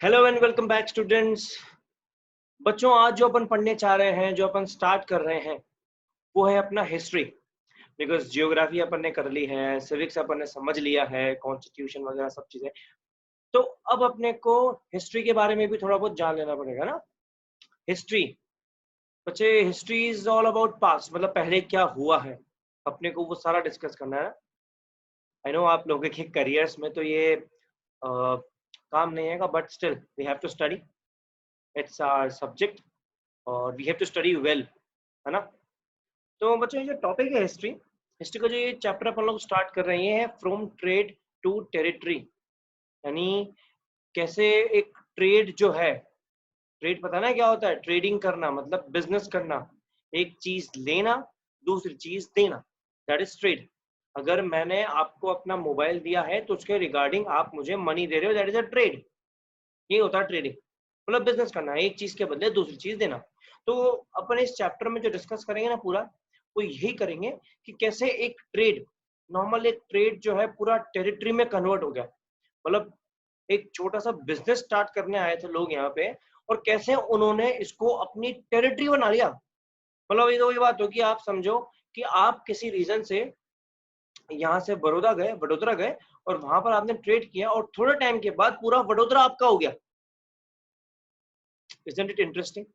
Hello and welcome back students. बच्चों, आज जो अपन पढ़ने चाह रहे हैं, जो अपन स्टार्ट कर रहे हैं, वो है अपना हिस्ट्री। बिकॉज जियोग्राफी अपन ने कर ली है, सिविक्स अपन ने समझ लिया है, कॉन्स्टिट्यूशन वगैरह सब चीजें। तो अब अपने को हिस्ट्री के बारे में भी थोड़ा बहुत जान लेना पड़ेगा ना। हिस्ट्री बच्चे, history is all about past, मतलब पहले क्या हुआ है, अपने को वो सारा डिस्कस करना है। आई नो आप लोगों के करियर्स में तो ये काम नहीं आएगा, but still we have to study, it's our subject और we have to study well, है ना। तो बच्चों, ये जो टॉपिक है हिस्ट्री, हिस्ट्री का जो ये चैप्टर अपन लोग स्टार्ट कर रहे हैं, फ्रॉम ट्रेड टू टेरिटरी, यानी कैसे एक ट्रेड जो है, ट्रेड पता ना क्या होता है, ट्रेडिंग करना मतलब बिजनेस करना, एक चीज लेना दूसरी चीज देना, दैट इज ट्रेड। अगर मैंने आपको अपना मोबाइल दिया है तो उसके रिगार्डिंग आप मुझे मनी दे रहे हो, दैट इज अ ट्रेड। ये होता है ट्रेडिंग, मतलब बिजनेस करना, एक चीज के बदले दूसरी चीज देना। तो अपन इस चैप्टर में जो डिस्कस करेंगे ना पूरा, वो यही करेंगे कि कैसे एक ट्रेड, नॉर्मल एक ट्रेड जो है पूरा टेरिटरी में कन्वर्ट हो गया। मतलब एक छोटा सा बिजनेस स्टार्ट करने आए थे लोग यहाँ पे, और कैसे उन्होंने इसको अपनी टेरिटरी बना लिया। मतलब ये तो वही बात होगी, आप समझो कि आप किसी रीजन से यहाँ से वडोदरा गए और वहां पर आपने ट्रेड किया और थोड़े टाइम के बाद पूरा वडोदरा आपका हो गया। इजंट इट इंटरेस्टिंग,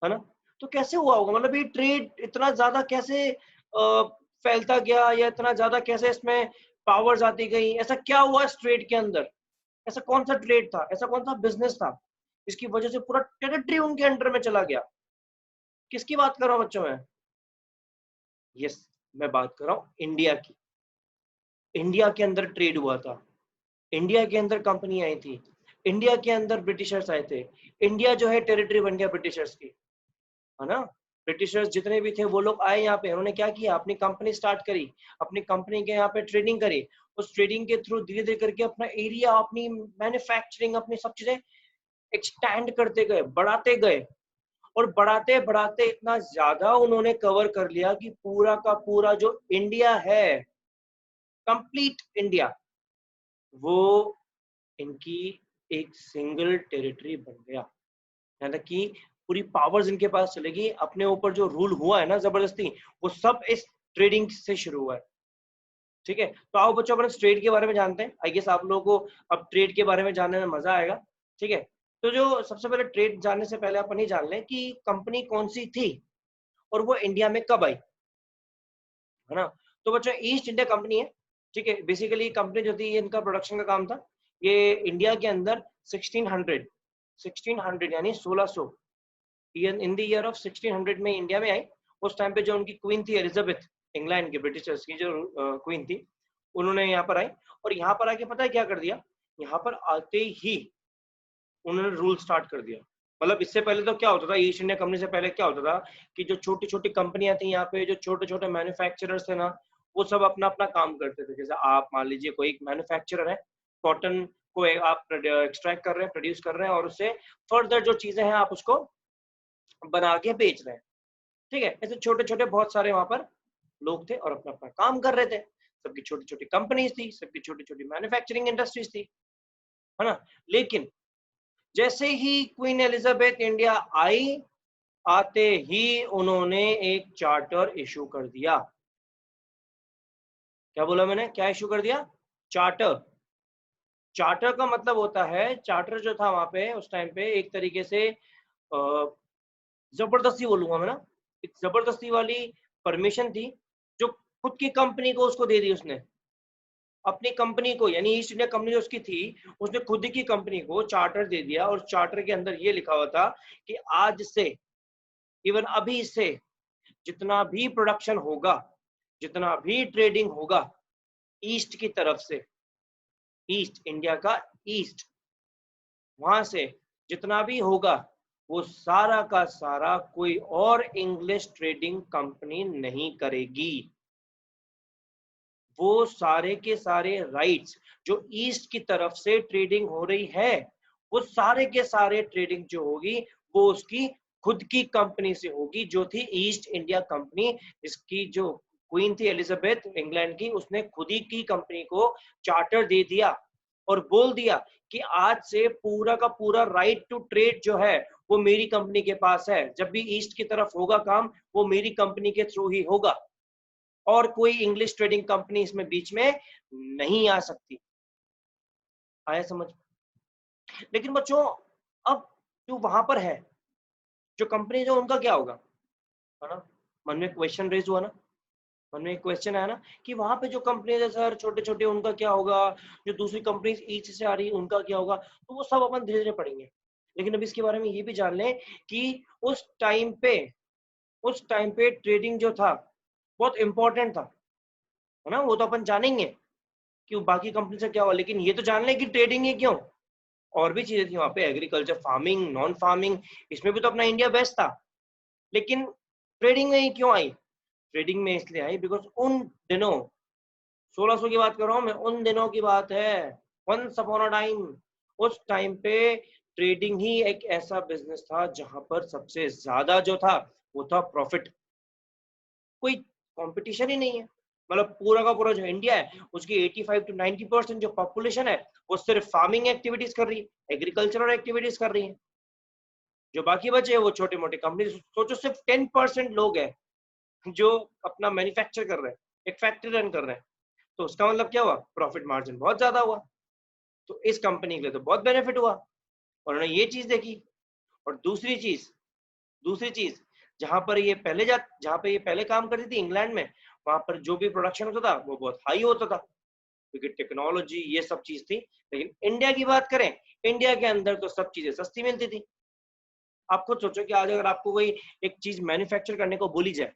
है ना। तो कैसे हुआ होगा, मतलब ये ट्रेड इतना ज्यादा कैसे फैलता गया, या इतना ज्यादा कैसे इसमें पावर्स आती गई, ऐसा क्या हुआ इस ट्रेड के अंदर, ऐसा कौन सा ट्रेड था, ऐसा कौन सा बिजनेस था, इसकी वजह से पूरा टेरिटरी उनके अंडर में चला गया। किसकी बात कर रहा हूँ बच्चों मैं? यस, मैं बात कर रहा हूँ इंडिया की। इंडिया के अंदर ट्रेड हुआ था, इंडिया के अंदर कंपनी आई थी, इंडिया के अंदर ब्रिटिशर्स आए थे, इंडिया जो है टेरिटरी बन गया ब्रिटिशर्स की, है ना। ब्रिटिशर्स जितने भी थे वो लोग आए यहाँ पे, उन्होंने क्या किया, अपनी कंपनी स्टार्ट करी, अपनी कंपनी के यहाँ पे ट्रेडिंग करी, उस ट्रेडिंग के थ्रू धीरे धीरे करके अपना एरिया, अपनी मैन्युफैक्चरिंग, अपनी सब चीजें एक्सटैंड करते गए, बढ़ाते गए, और बढ़ाते बढ़ाते इतना ज्यादा उन्होंने कवर कर लिया कि पूरा का पूरा जो इंडिया है, कंप्लीट इंडिया, वो इनकी एक सिंगल टेरिटरी बन गया। यहाँ तक कि पूरी पावर्स इनके पास चलेगी, अपने ऊपर जो रूल हुआ है ना जबरदस्ती, वो सब इस ट्रेडिंग से शुरू हुआ है। ठीक है, तो आओ बच्चों अपन ट्रेड के बारे में जानते हैं। आई गेस आप लोगों को अब ट्रेड के बारे में जानने में मजा आएगा। ठीक है, तो जो सबसे पहले ट्रेड जानने से पहले अपन ये जान लें कि कंपनी कौन सी थी और वो इंडिया में कब आई, है ना। तो बच्चों, ईस्ट इंडिया कंपनी है। ठीक है, बेसिकली कंपनी जो थी, इनका प्रोडक्शन का काम था। ये इंडिया के अंदर 1600 यानी 1600, इन द ईयर ऑफ 1600 में इंडिया में आई। उस टाइम पे जो उनकी क्वीन थी एलिजाबेथ, इंग्लैंड के ब्रिटिशर्स की जो क्वीन थी, उन्होंने यहाँ पर आई। और यहाँ पर आके पता है क्या कर दिया, यहाँ पर आते ही उन्होंने रूल स्टार्ट कर दिया। मतलब इससे पहले तो क्या होता था, ईस्ट इंडिया कंपनी से पहले क्या होता था कि जो छोटी छोटी कंपनियां थी यहाँ पे, जो छोटे छोटे मैन्युफैक्चरर्स थे ना, वो सब अपना अपना काम करते थे। जैसे आप मान लीजिए कोई एक मैन्युफैक्चरर है, कॉटन को आप एक्सट्रैक्ट कर रहे हैं, प्रोड्यूस कर रहे हैं, और उससे फर्दर जो चीजें हैं आप उसको बना के बेच रहे हैं। ठीक है, ऐसे छोटे छोटे बहुत सारे वहां पर लोग थे और अपना अपना काम कर रहे थे। सबकी छोटी छोटी कंपनीज थी, सबकी छोटी छोटी मैन्युफैक्चरिंग इंडस्ट्रीज थी, है ना। लेकिन जैसे ही क्वीन एलिजाबेथ इंडिया आई, आते ही उन्होंने एक चार्टर इशू कर दिया। क्या बोला मैंने, क्या इशू कर दिया? चार्टर। चार्टर का मतलब होता है, चार्टर जो था वहां पे उस टाइम पे एक तरीके से जबरदस्ती बोलूंगा मैं ना, एक जबरदस्ती वाली परमिशन थी, जो खुद की कंपनी को उसको दे दी उसने। अपनी कंपनी को, यानी ईस्ट इंडिया कंपनी जो उसकी थी, उसने खुद की कंपनी को चार्टर दे दिया, और चार्टर के अंदर ये लिखा हुआ था कि आज से, इवन अभी से, जितना भी प्रोडक्शन होगा, जितना भी ट्रेडिंग होगा ईस्ट की तरफ से, ईस्ट इंडिया का ईस्ट, वहां से जितना भी होगा, वो सारा का सारा कोई और इंग्लिश ट्रेडिंग कंपनी नहीं करेगी। वो सारे के सारे राइट्स जो ईस्ट की तरफ से ट्रेडिंग हो रही है, वो सारे के सारे ट्रेडिंग जो होगी, वो उसकी खुद की कंपनी से होगी, जो थी ईस्ट इंडिया कंपनी। इसकी जो क्वीन थी एलिजाबेथ इंग्लैंड की, उसने खुद ही की कंपनी को चार्टर दे दिया और बोल दिया कि आज से पूरा का पूरा राइट टू ट्रेड जो है वो मेरी कंपनी के पास है, जब भी ईस्ट की तरफ होगा काम वो मेरी कंपनी के थ्रू ही होगा और कोई इंग्लिश ट्रेडिंग कंपनी इसमें बीच में नहीं आ सकती। आया समझ? लेकिन बच्चों अब जो वहां पर है, जो कंपनी जो उनका क्या होगा, है ना? मन में क्वेश्चन रेज हुआ ना, मन में एक क्वेश्चन आया ना कि वहां पे जो कंपनी है सर छोटे छोटे उनका क्या होगा, जो दूसरी कंपनी ईस्ट से आ रही है उनका क्या होगा, तो वो सब अपन धीरे धीरे पढ़ेंगे। लेकिन अभी इसके बारे में ये भी जान लें कि उस टाइम पे उस टाइम पे ट्रेडिंग जो था बहुत इंपॉर्टेंट था, है ना? वो तो अपन जानेंगे कि वो बाकी कंपनी से क्या हुआ, लेकिन ये तो जान लें कि ट्रेडिंग है क्यों। और भी चीजें थी वहां पे, एग्रीकल्चर, फार्मिंग, नॉन फार्मिंग, इसमें भी तो अपना इंडिया बेस्ट था। लेकिन ट्रेडिंग में ही क्यों आई? ट्रेडिंग में इसलिए आई बिकॉज उन दिनों 1600 की बात कर रहा हूँ मैं, उन दिनों की बात है, वंस अपॉन अ टाइम, उस टाइम पे ट्रेडिंग ही एक ऐसा बिजनेस था जहां पर सबसे ज्यादा जो था वो था प्रॉफिट। कोई कंपटीशन ही नहीं है। मतलब पूरा का पूरा जो इंडिया है उसकी 85 टू 90% जो पॉपुलेशन है वो सिर्फ फार्मिंग एक्टिविटीज कर रही है, एग्रीकल्चरल एक्टिविटीज कर रही है। जो बाकी बचे हैं वो छोटे मोटे कंपनी, सोचो सिर्फ 10% लोग हैं जो अपना मैन्युफैक्चर कर रहे हैं, एक फैक्ट्री रन कर रहे हैं, तो उसका मतलब क्या हुआ, प्रॉफिट मार्जिन बहुत ज्यादा हुआ। तो इस कंपनी के लिए तो बहुत बेनिफिट हुआ और उन्होंने ये चीज देखी। और दूसरी चीज जहां पे ये पहले काम करती थी इंग्लैंड में, वहां पर जो भी प्रोडक्शन होता था वो बहुत हाई होता था क्योंकि टेक्नोलॉजी ये सब चीज थी। लेकिन इंडिया की बात करें, इंडिया के अंदर तो सब चीजें सस्ती मिलती थी। आप खुद सोचो कि आज अगर आपको कोई एक चीज मैन्युफैक्चर करने को बोली जाए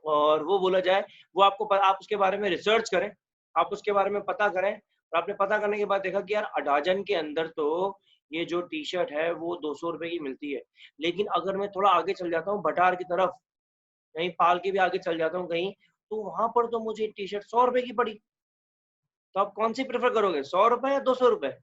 और वो बोला जाए, वो आप उसके बारे में रिसर्च करें, आप उसके बारे में पता करें, और आपने पता करने के बाद देखा कि यार अडाजन के अंदर तो ये जो टी शर्ट है वो 200 रुपए की मिलती है, लेकिन अगर मैं थोड़ा आगे चल जाता हूँ भटार की तरफ, कहीं पाल के भी आगे चल जाता हूँ कहीं, तो वहां पर तो मुझे टी शर्ट 100 रुपए की पड़ी। तो आप कौन सी प्रेफर करोगे, 100 रुपए या 200 रुपए?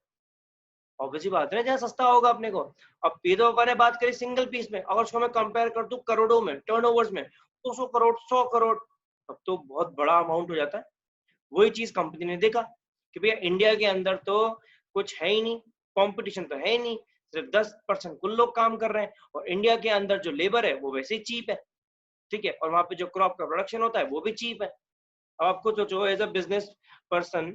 ऑब्वियसली बात है, जहाँ सस्ता होगा अपने को। अब पीतो पापा ने बात करी सिंगल पीस में, अगर उसको मैं कंपेयर कर दूं करोड़ों में, टर्नओवर्स में, 200 करोड़, 100 करोड़, तब तो बहुत बड़ा अमाउंट हो जाता है। वही चीज कंपनी ने देखा कि भैया इंडिया के अंदर तो कुछ है ही नहीं, कंपटीशन तो है ही नहीं, सिर्फ 10% कुल लोग काम कर रहे हैं और इंडिया के अंदर जो लेबर है वो वैसे ही चीप है, ठीक है, और वहां पे जो क्रॉप का प्रोडक्शन होता है वो भी चीप है। अब आपको सोचो एज अ बिजनेस पर्सन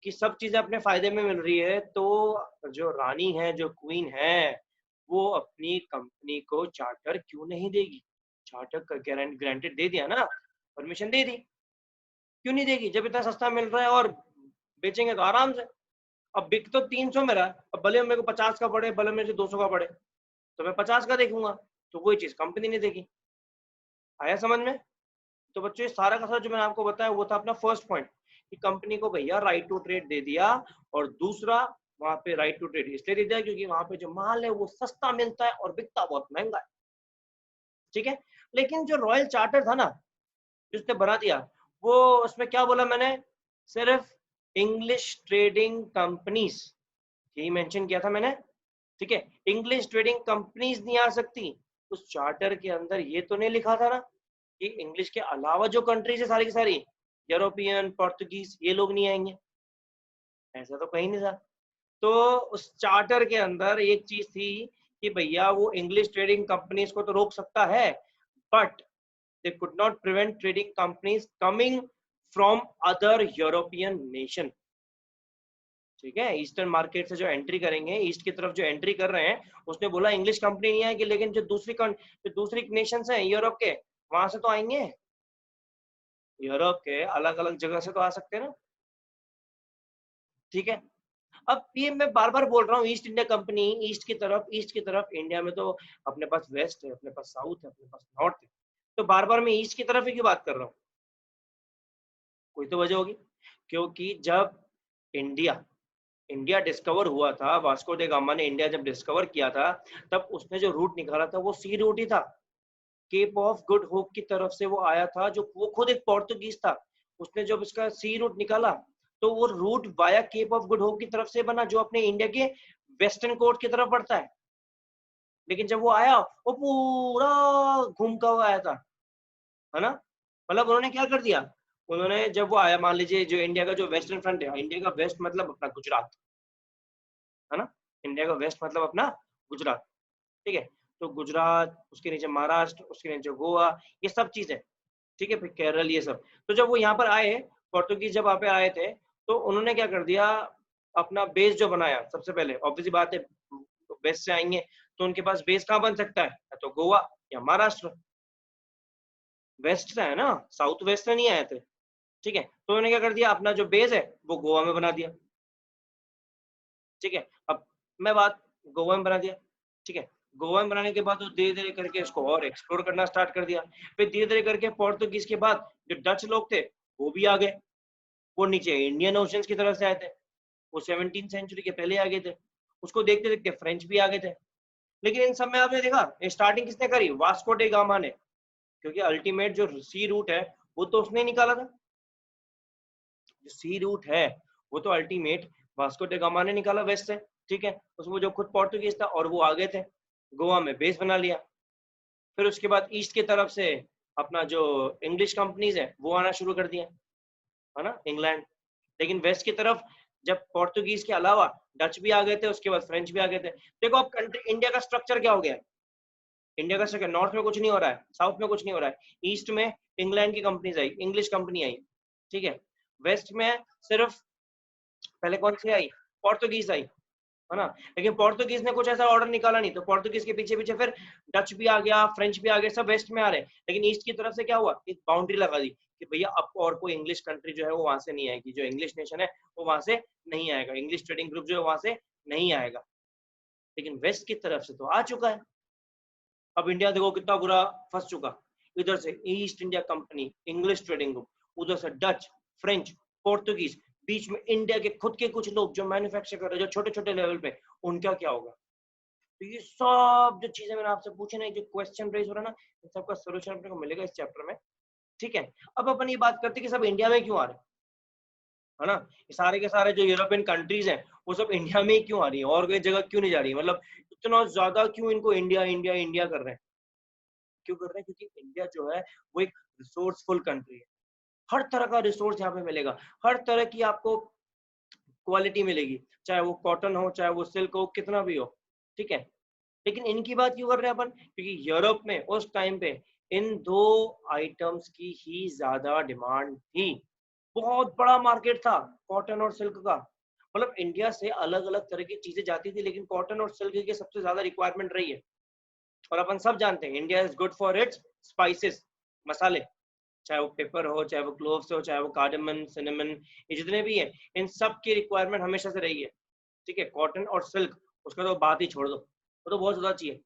कि सब चीजें अपने फायदे में मिल रही है, तो जो रानी है, जो क्वीन है, वो अपनी कंपनी को चार्टर क्यों नहीं देगी? चार्टर का ग्रांटेड दे दिया ना, परमिशन दे दी, क्यों नहीं देगी जब इतना सस्ता मिल रहा है और बेचेंगे तो आराम से। अब बिक तो 300 में रहा है, अब भले मेरे को 50 का पड़े, भले मेरे से 200 का पड़े, तो मैं 50 का देखूंगा। तो वही चीज कंपनी ने देखी। आया समझ में? तो बच्चों ये सारा का सारा जो मैंने आपको बताया वो था अपना फर्स्ट पॉइंट कि कंपनी को भैया राइट टू ट्रेड दे दिया। और दूसरा, वहां पे राइट टू ट्रेड इसलिए दे दिया क्योंकि वहां पे जो माल है वो सस्ता मिलता है और बिकता बहुत महंगा है, ठीक है। लेकिन जो रॉयल चार्टर था ना, जिसने बना दिया, वो उसमें क्या बोला मैंने, सिर्फ इंग्लिश ट्रेडिंग कंपनीज, यही मेंशन किया था मैंने, ठीक है। इंग्लिश ट्रेडिंग कंपनीज नहीं आ सकती। उस चार्टर के अंदर ये तो नहीं लिखा था ना कि इंग्लिश के अलावा जो कंट्रीज है सारी की सारी, यूरोपियन, पोर्तुगीज, ये लोग नहीं आएंगे, ऐसा तो कहीं नहीं था। तो उस चार्टर के अंदर एक चीज थी कि भैया वो इंग्लिश ट्रेडिंग कंपनीज को तो रोक सकता है, but they could not prevent trading companies coming from other European nation, ठीक है। ईस्टर्न मार्केट से जो एंट्री करेंगे, ईस्ट की तरफ जो एंट्री कर रहे हैं, उसने बोला इंग्लिश कंपनी नहीं आएगी, लेकिन जो दूसरी नेशन है यूरोप के, वहां से तो आएंगे, यूरोप के अलग अलग जगह से तो आ सकते हैं ना, ठीक है। अब ये मैं बार बार बोल रहा हूँ, ईस्ट इंडिया कंपनी, ईस्ट की तरफ इंडिया में तो अपने पास वेस्ट है, अपने पास साउथ है, अपने पास नॉर्थ है, तो बार बार मैं ईस्ट की तरफ ही क्यों बात कर रहा हूँ? कोई तो वजह होगी। क्योंकि जब इंडिया इंडिया डिस्कवर हुआ था, वास्को डे गामा ने इंडिया जब डिस्कवर किया था, तब उसने जो रूट निकाला था वो सी रूट ही था, केप ऑफ गुड होप की तरफ से वो आया था, जो वो खुद एक पोर्तुगीज था। उसने जब इसका सी रूट निकाला तो वो route via Cape of Good Hope की तरफ से बना, जो अपने इंडिया के वेस्टर्न कोस्ट की तरफ पड़ता है। लेकिन जब वो आया वो पूरा घूमता हुआ आया था, है ना। मतलब उन्होंने क्या कर दिया, उन्होंने जब वो आया, मान लीजिए जो इंडिया का जो वेस्टर्न फ्रंट है, इंडिया का वेस्ट मतलब अपना गुजरात, है ना? इंडिया का वेस्ट मतलब अपना गुजरात, ठीक है? तो गुजरात, उसके नीचे महाराष्ट्र, उसके नीचे गोवा, ये सब चीज़ें, ठीक है? फिर केरल, ये सब। तो जब वो यहाँ पर आए, पोर्तुगीज़ जब वहाँ पे आए थे, तो उन्होंने क्या कर दिया, अपना बेस जो बनाया सबसे पहले, ऑब्वियस सी बात है, वेस्ट से आएँगे, तो उनके पास बेस कहाँ बन सकता है? या तो गोवा या महाराष्ट्र। वेस्ट से है ना, साउथ वेस्ट से नहीं आए थे, ठीक है? तो उन्होंने क्या कर दिया, अपना जो बेस है, वो गोवा में बना दिया, ठीक है? अब मैं बात गोवा में बना दिया, ठीक है? गोवा में बनाने के बाद वो धीरे-धीरे करके इसको और एक्सप्लोर करना स्टार्ट कर दिया। फिर धीरे-धीरे करके पोर्तुगीज़ के बाद जो डच लोग थे, वो भी आ गए। वो नीचे इंडियन ओशियंस की तरफ से आए थे। वो 17th सेंचुरी के पहले आ गए थे। उसको देखते-देखते फ्रेंच भी आ गए थे। लेकिन इन सब में आपने देखा, ये स्टार्टिंग किसने करी? वास्को डे गामा ने। क्योंकि अल्टीमेट जो सी रूट है, वो तो उसने ही निकाला था। जो सी रूट है, वो तो अल्टीमेट वास्को डे गामा ने निकाला वेस्ट से, ठीक है? उसमें जो खुद पोर्तुगीज़ था और वो आ गए थे। गोवा में बेस बना लिया। फिर उसके बाद ईस्ट की तरफ से अपना जो इंग्लिश कंपनीज़ है, वो आना शुरू कर दिए, है ना? इंग्लैंड। लेकिन वेस्ट की तरफ जब पोर्तुगीज़ के अलावा डच भी आ गए थे, उसके बाद फ्रेंच भी आ गए थे। देखो अब कंट्री इंडिया का स्ट्रक्चर क्या हो गया है? इंडिया का स्ट्रक्चर नॉर्थ में कुछ नहीं हो रहा है, साउथ में कुछ नहीं हो रहा है। ईस्ट में इंग्लैंड की कंपनीज़ आई, इंग्लिश कंपनी आई, ठीक है? वेस्ट में सिर्फ पहले कौन-सी आई? पोर्तुगीज़ आई, है ना? लेकिन पोर्तुगीज़ ने कुछ ऐसा ऑर्डर निकाला नहीं, तो पोर्तुगीज़ के पीछे-पीछे फिर डच भी आ गया, फ्रेंच भी आ गए, सब वेस्ट में आ रहे हैं। लेकिन ईस्ट की तरफ से क्या हुआ? एक बाउंड्री लगा दी कि भैया अब और कोई इंग्लिश कंट्री जो है वो वहाँ से नहीं आएगी, जो इंग्लिश नेशन है वो वहाँ से नहीं आएगा, इंग्लिश ट्रेडिंग ग्रुप जो है वहाँ से नहीं आएगा। लेकिन वेस्ट की तरफ से तो आ चुका है। अब इंडिया देखो कितना बुरा फँस चुका। इधर से east India company, English trading group, उधर से डच, फ्रेंच, पोर्तुगीज़, बीच में इंडिया के खुद के कुछ लोग जो मैन्युफैक्चर कर रहे हैं, जो छोटे-छोटे लेवल पे, उनका क्या होगा? तो ये सब जो चीज़ें मैंने आपसे पूछी ना, जो क्वेश्चन रेज़ हो रहा है ना, इन सबका सॉल्यूशन अपने को मिलेगा इस चैप्टर में, ठीक है? अब अपन ये बात करते हैं कि सब इंडिया में क्यों आ रहे हैं, है ना? ये सारे के सारे जो यूरोपियन कंट्रीज़ हैं, वो सब इंडिया में ही क्यों आ रही है और कोई जगह क्यों नहीं जा रही है? मतलब इतना ज़्यादा क्यों इनको इंडिया, इंडिया, इंडिया कर रहे हैं? क्यों कर रहे हैं? क्योंकि इंडिया जो है, वो एक रिसोर्सफुल कंट्री है। हर तरह का रिसोर्स यहाँ पे मिलेगा, हर तरह की आपको क्वालिटी मिलेगी, चाहे वो कॉटन हो, चाहे वो सिल्क हो, कितना भी हो, ठीक है? लेकिन इनकी बात क्यों कर रहे हैं अपन? क्योंकि यूरोप में उस टाइम पे इन 2 आइटम्स की ही ज़्यादा डिमांड थी। बहुत बड़ा मार्केट था कॉटन और सिल्क का। मतलब इंडिया से अलग-अलग तरह की चीज़ें जाती थी, लेकिन कॉटन और सिल्क की सबसे ज़्यादा रिक्वायरमेंट रही है। और अपन सब जानते हैं India is good for its spices, मसाले। चाहे वो पेपर हो, चाहे वो क्लोव्स हो, चाहे वो कार्डेमन, सिनेमन, ये जितने भी हैं, इन सब की रिक्वायरमेंट हमेशा से रही है। ठीक है? कॉटन और सिल्क, उसका तो बात ही छोड़ दो, वो तो बहुत ज़्यादा चाहिए।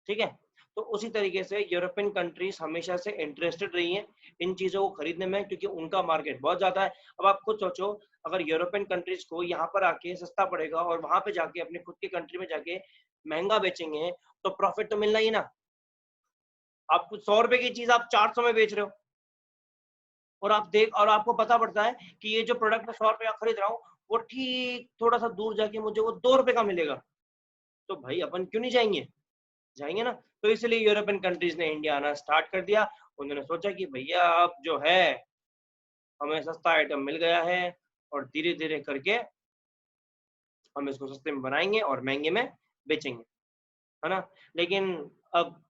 ठीक है? तो उसी तरीके से यूरोपियन कंट्रीज़ हमेशा से इंटरेस्टेड रही हैं इन चीज़ों को खरीदने में, क्योंकि उनका मार्केट बहुत ज़्यादा है। अब आप खुद सोचो, अगर यूरोपियन कंट्रीज़ को यहाँ पर आके सस्ता पड़ेगा और वहाँ पे जाके अपने खुद की कंट्री में जाके महँगा बेचेंगे, तो प्रॉफ़िट तो मिलना ही ना। आप कुछ ₹100 की चीज़ आप 400 में बेच रहे हो, और आप देख और आपको पता पड़ता है कि ये जो प्रोडक्ट मैं ₹100 का खरीद रहा हूँ, वो ठीक थोड़ा-सा दूर जाके मुझे वो ₹2 का मिलेगा। तो भाई अपन क्यों नहीं जाएँगे? जाएँगे ना। तो इसलिए यूरोपियन कंट्रीज़ ने इंडिया आना स्टार्ट कर दिया। उन्होंने सोचा कि भैया अब जो है, हमें सस्ता आइटम मिल गया है और धीरे-धीरे करके हम इसको सस्ते में बनाएँगे और महँगे में बेचेंगे, है ना? लेकिन अब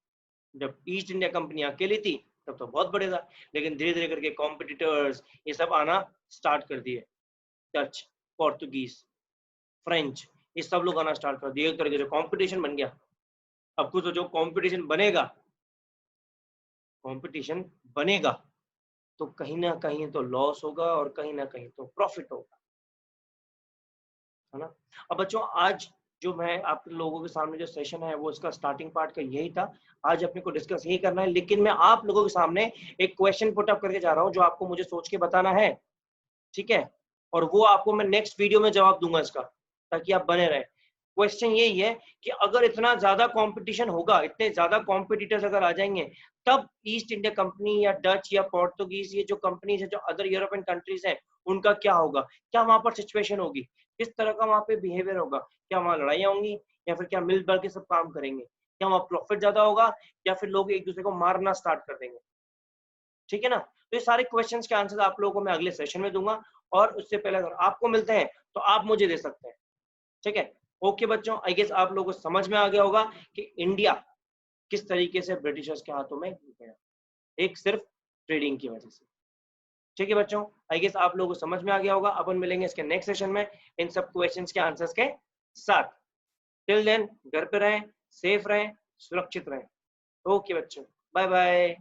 जब ईस्ट इंडिया कंपनी अकेली थी, तब तो बहुत बढ़िया था। लेकिन धीरे-धीरे करके कॉम्पिटिटर्स ये सब आना स्टार्ट कर दिए। डच, पोर्तुगीज़, फ्रेंच, ये सब लोग आना स्टार्ट कर दिए। एक तरीके से कॉम्पिटिशन बन गया। अब खुद सोचो, कॉम्पिटिशन बनेगा, तो कहीं न कहीं तो लॉस होगा और कहीं न कहीं तो प्रॉफ़िट होगा, है ना? अब बच्चों, आज जो मैं आप लोगों के सामने जो सेशन है, वो इसका स्टार्टिंग पार्ट का यही था। आज अपने को डिस्कस यही करना है, लेकिन मैं आप लोगों के सामने एक क्वेश्चन पुट अप करके जा रहा हूँ, जो आपको मुझे सोच के बताना है, ठीक है? और वो आपको मैं नेक्स्ट वीडियो में जवाब दूँगा इसका, ताकि आप बने रहें। क्वेश्चन यही है कि अगर इतना ज़्यादा कॉम्पिटिशन होगा, इतने ज़्यादा कॉम्पिटिटर्स अगर आ जाएँगे, तब ईस्ट इंडिया कंपनी या डच या पोर्तुगीज़, ये जो कंपनीज़ हैं, जो अदर यूरोपियन कंट्रीज़ हैं, उनका क्या होगा? क्या वहाँ पर सिचुएशन होगी? किस तरह का वहाँ पे बिहेवियर होगा? क्या वहाँ लड़ाइयाँ होंगी या फिर क्या मिल-बैठ के सब काम करेंगे? क्या वहाँ प्रॉफिट ज़्यादा होगा या फिर लोग एक-दूसरे को मारना स्टार्ट कर देंगे? ठीक है ना? तो ये सारे क्वेश्चंस के आंसर आप लोगों को मैं अगले सेशन में दूंगा, और उससे पहले अगर आपको मिलते हैं तो आप मुझे दे सकते हैं, ठीक है? ओके बच्चों, आई गेस आप लोगों को समझ में आ गया होगा कि इंडिया किस तरीके से ब्रिटिशर्स के हाथों में गया, एक सिर्फ ट्रेडिंग की वजह से। ठीक है बच्चों, आई गेस आप लोगों को समझ में आ गया होगा। अपन मिलेंगे इसके नेक्स्ट सेशन में इन सब क्वेश्चंस के आंसर्स के साथ। टिल देन घर पे रहें, सेफ रहें, सुरक्षित रहें। ओके बच्चों, बाय बाय।